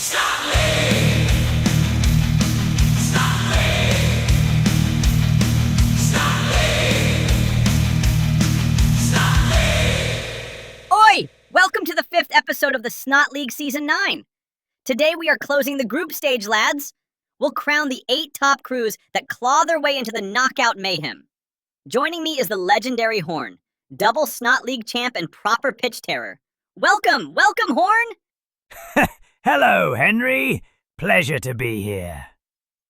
Oi! Welcome to the 5th episode of the Snot League Season 9. Today we are closing the group stage, lads. We'll crown the 8 top crews that claw their way into the knockout mayhem. Joining me is the legendary Horn, double Snot League champ and proper pitch terror. Welcome, Horn! Hello, Henry. Pleasure to be here.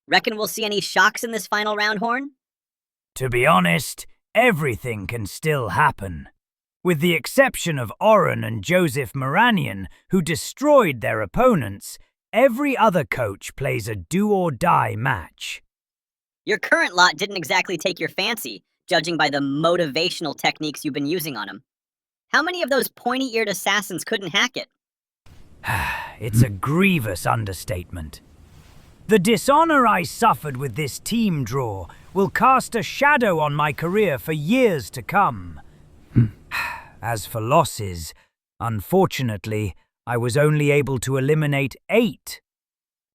Reckon we'll see any shocks in this final round, Horn? To be honest, everything can still happen. With the exception of Oren and Joseph Moranian, who destroyed their opponents, every other coach plays a do-or-die match. Your current lot didn't exactly take your fancy, judging by the motivational techniques you've been using on him. How many of those pointy-eared assassins couldn't hack it? It's a grievous understatement. The dishonor I suffered with this team draw will cast a shadow on my career for years to come. As for losses, unfortunately, I was only able to eliminate 8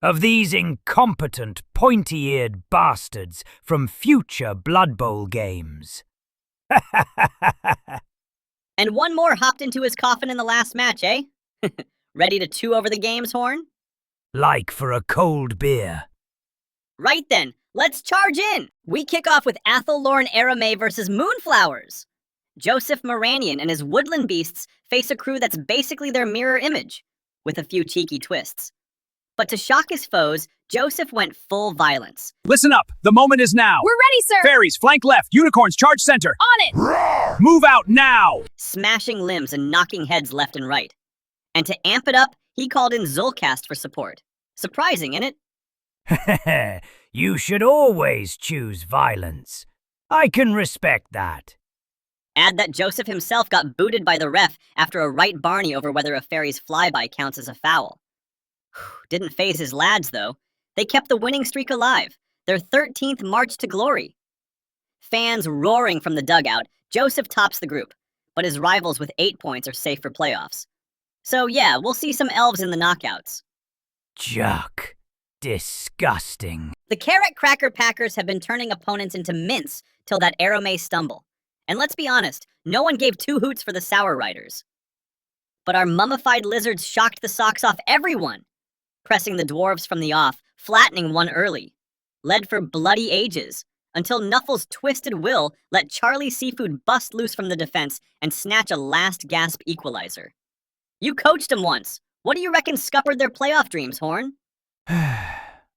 of these incompetent, pointy-eared bastards from future Blood Bowl games. And one more hopped into his coffin in the last match, eh? Ready to 2 over the games, Horn? Like for a cold beer. Right then, let's charge in! We kick off with Athelorn Aramay versus Moonflowers. Joseph Moranian and his woodland beasts face a crew that's basically their mirror image, with a few cheeky twists. But to shock his foes, Joseph went full violence. Listen up, the moment is now. We're ready, sir! Fairies, flank left, unicorns, charge center. On it! Move out now! Smashing limbs and knocking heads left and right. And to amp it up, he called in Zulcast for support. Surprising, innit? You should always choose violence. I can respect that. Add that Joseph himself got booted by the ref after a right Barney over whether a fairy's flyby counts as a foul. Didn't faze his lads, though. They kept the winning streak alive, their 13th march to glory. Fans roaring from the dugout, Joseph tops the group, but his rivals with 8 points are safe for playoffs. So yeah, we'll see some elves in the knockouts. Juck. Disgusting. The Carrot Cracker Packers have been turning opponents into mince till that Aramay stumble. And let's be honest, no one gave 2 hoots for the Sour Riders. But our mummified lizards shocked the socks off everyone, pressing the dwarves from the off, flattening one early. Led for bloody ages, until Nuffle's twisted will let Charlie Seafood bust loose from the defense and snatch a last-gasp equalizer. You coached them once. What do you reckon scuppered their playoff dreams, Horn?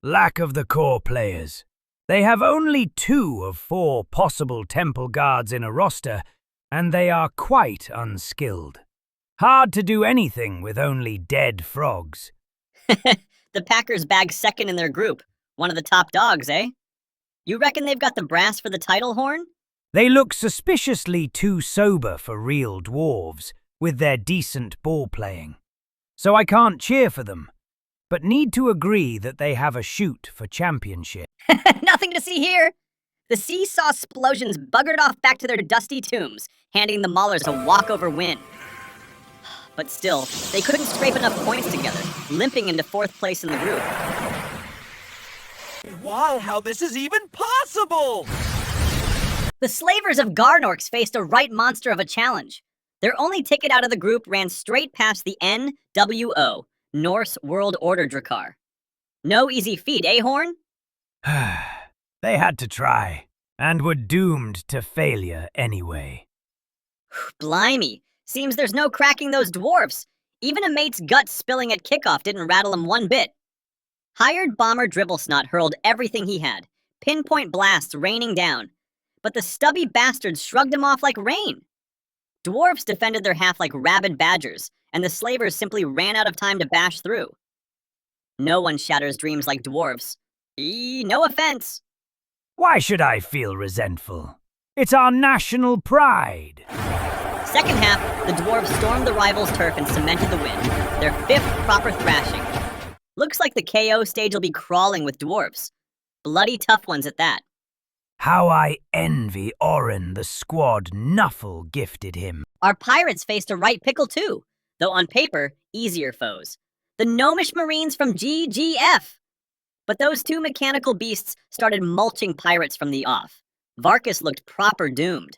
Lack of the core players. They have only 2 of 4 possible temple guards in a roster, and they are quite unskilled. Hard to do anything with only dead frogs. The Packers bagged second in their group. One of the top dogs, eh? You reckon they've got the brass for the title, Horn? They look suspiciously too sober for real dwarves, with their decent ball playing. So I can't cheer for them, but need to agree that they have a shoot for championship. Nothing to see here. The seesaw explosions buggered off back to their dusty tombs, handing the Maulers a walkover win. But still, they couldn't scrape enough points together, limping into 4th place in the group. Wow, how this is even possible! The Slavers of Garnorks faced a right monster of a challenge. Their only ticket out of the group ran straight past the NWO, Norse World Order Drakkar. No easy feat, eh, Horn? They had to try, and were doomed to failure anyway. Blimey, seems there's no cracking those dwarfs. Even a mate's gut spilling at kickoff didn't rattle him one bit. Hired bomber Dribblesnot hurled everything he had, pinpoint blasts raining down, but the stubby bastards shrugged him off like rain. Dwarves defended their half like rabid badgers, and the slavers simply ran out of time to bash through. No one shatters dreams like dwarves. No offense. Why should I feel resentful? It's our national pride. Second half, the dwarves stormed the rivals' turf and cemented the win, their 5th proper thrashing. Looks like the KO stage will be crawling with dwarves. Bloody tough ones at that. How I envy Oren the squad Nuffle gifted him. Our pirates faced a right pickle too, though on paper, easier foes. The Gnomish Marines from GGF. But those two mechanical beasts started mulching pirates from the off. Varkas looked proper doomed.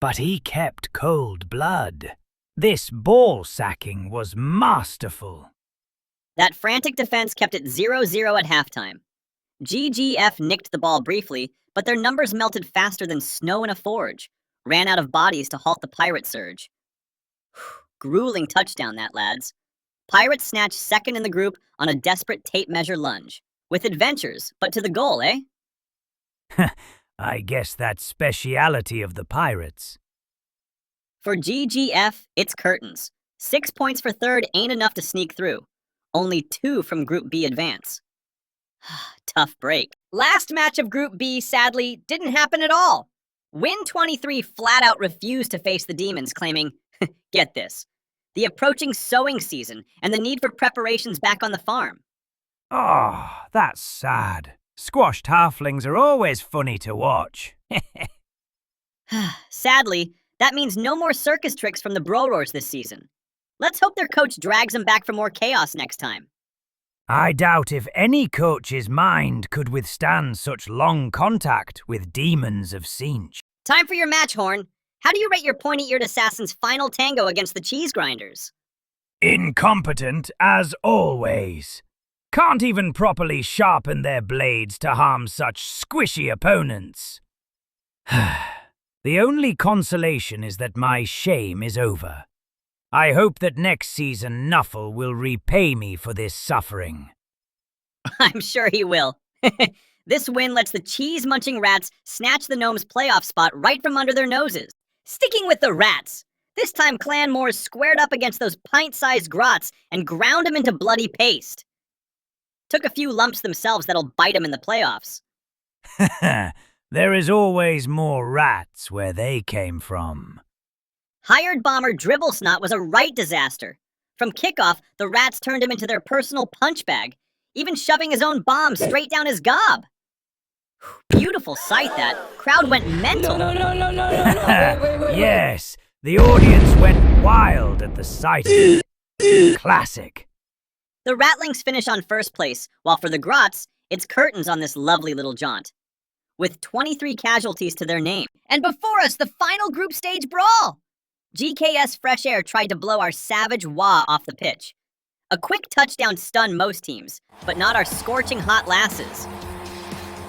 But he kept cold blood. This ball sacking was masterful. That frantic defense kept it 0-0 at halftime. GGF nicked the ball briefly, but their numbers melted faster than snow in a forge, ran out of bodies to halt the pirate surge. Grueling touchdown, that, lads. Pirates snatched second in the group on a desperate tape measure lunge. With adventures, but to the goal, eh? I guess that's speciality of the pirates. For GGF, it's curtains. 6 points for third ain't enough to sneak through. Only 2 from Group B advance. Tough break. Last match of Group B, sadly, didn't happen at all. Win 23 flat out refused to face the demons, claiming, get this, the approaching sowing season and the need for preparations back on the farm. Oh, that's sad. Squashed halflings are always funny to watch. Sadly, that means no more circus tricks from the Brorors this season. Let's hope their coach drags them back for more chaos next time. I doubt if any coach's mind could withstand such long contact with demons of Sinch. Time for your match, Horn. How do you rate your pointy-eared assassin's final tango against the cheese grinders? Incompetent as always. Can't even properly sharpen their blades to harm such squishy opponents. The only consolation is that my shame is over. I hope that next season Nuffle will repay me for this suffering. I'm sure he will. This win lets the cheese-munching rats snatch the gnomes' playoff spot right from under their noses. Sticking with the rats, this time Clan Moors squared up against those pint-sized grots and ground them into bloody paste. Took a few lumps themselves that'll bite them in the playoffs. There is always more rats where they came from. Hired bomber Dribble Snot was a right disaster. From kickoff, the rats turned him into their personal punch bag, even shoving his own bomb straight down his gob. Beautiful sight, that. Crowd went mental. No. Yes, the audience went wild at the sight of it. Classic. The Ratlings finish on first place, while for the Grots, it's curtains on this lovely little jaunt. With 23 casualties to their name. And before us, the final group stage brawl! GKS Fresh Air tried to blow our savage Wah off the pitch. A quick touchdown stunned most teams, but not our scorching hot lasses.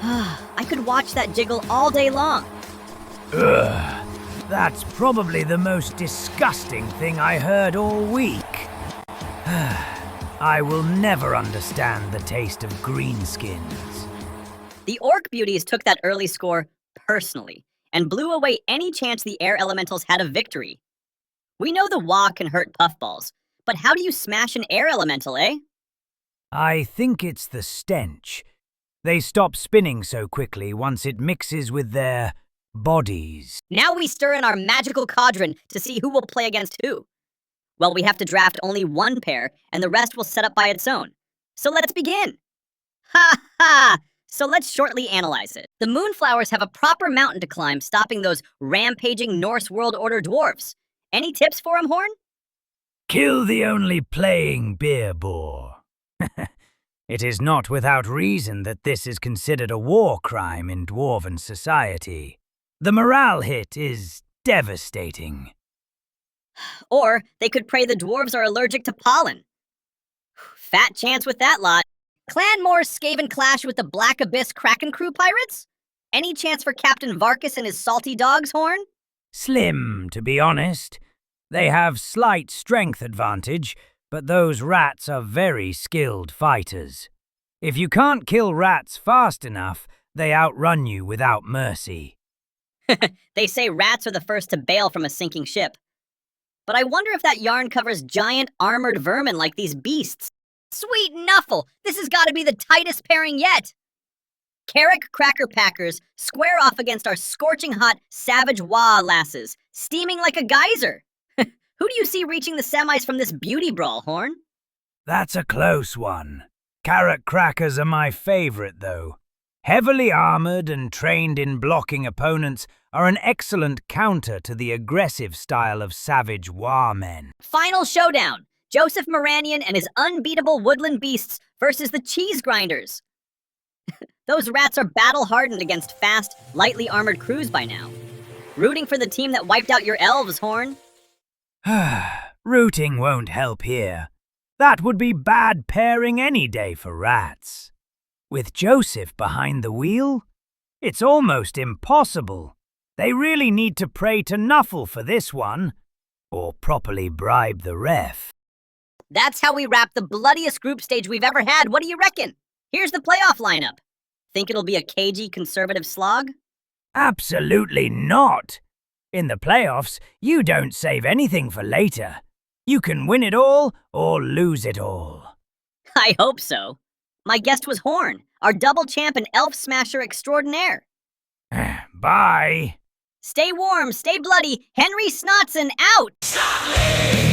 I could watch that jiggle all day long. Ugh, that's probably the most disgusting thing I heard all week. I will never understand the taste of greenskins. The Orc Beauties took that early score personally and blew away any chance the Air Elementals had of victory. We know the Wah can hurt puffballs, but how do you smash an Air Elemental, eh? I think it's the stench. They stop spinning so quickly once it mixes with their bodies. Now we stir in our magical cauldron to see who will play against who. Well, we have to draft only one pair, and the rest will set up by its own. So let's begin. Ha ha! So let's shortly analyze it. The Moonflowers have a proper mountain to climb, stopping those rampaging Norse World Order dwarfs. Any tips for 'em, Horn? Kill the only playing beer boar. It is not without reason that this is considered a war crime in dwarven society. The morale hit is devastating. Or they could pray the dwarves are allergic to pollen. Fat chance with that lot. Clan Moors Skaven clash with the Black Abyss Kraken Crew pirates? Any chance for Captain Varkas and his salty dogs, Horn? Slim, to be honest. They have slight strength advantage, but those rats are very skilled fighters. If you can't kill rats fast enough, they outrun you without mercy. They say rats are the first to bail from a sinking ship. But I wonder if that yarn covers giant armored vermin like these beasts. Sweet Nuffle, this has got to be the tightest pairing yet. Carrick Cracker Packers square off against our scorching hot Savage Wah lasses, steaming like a geyser. Who do you see reaching the semis from this beauty brawl, Horn? That's a close one. Carrot crackers are my favorite, though. Heavily armored and trained in blocking opponents are an excellent counter to the aggressive style of Savage Wah men. Final showdown. Joseph Moranian and his unbeatable woodland beasts versus the cheese grinders. Those rats are battle-hardened against fast, lightly armored crews by now. Rooting for the team that wiped out your elves, Horn? Rooting won't help here. That would be bad pairing any day for rats. With Joseph behind the wheel, it's almost impossible. They really need to pray to Nuffle for this one, or properly bribe the ref. That's how we wrap the bloodiest group stage we've ever had. What do you reckon? Here's the playoff lineup. Think it'll be a cagey conservative slog? Absolutely not. In the playoffs, you don't save anything for later. You can win it all or lose it all. I hope so. My guest was Horn, our double champ and elf smasher extraordinaire. Bye. Stay warm, stay bloody. Henry Snotson out!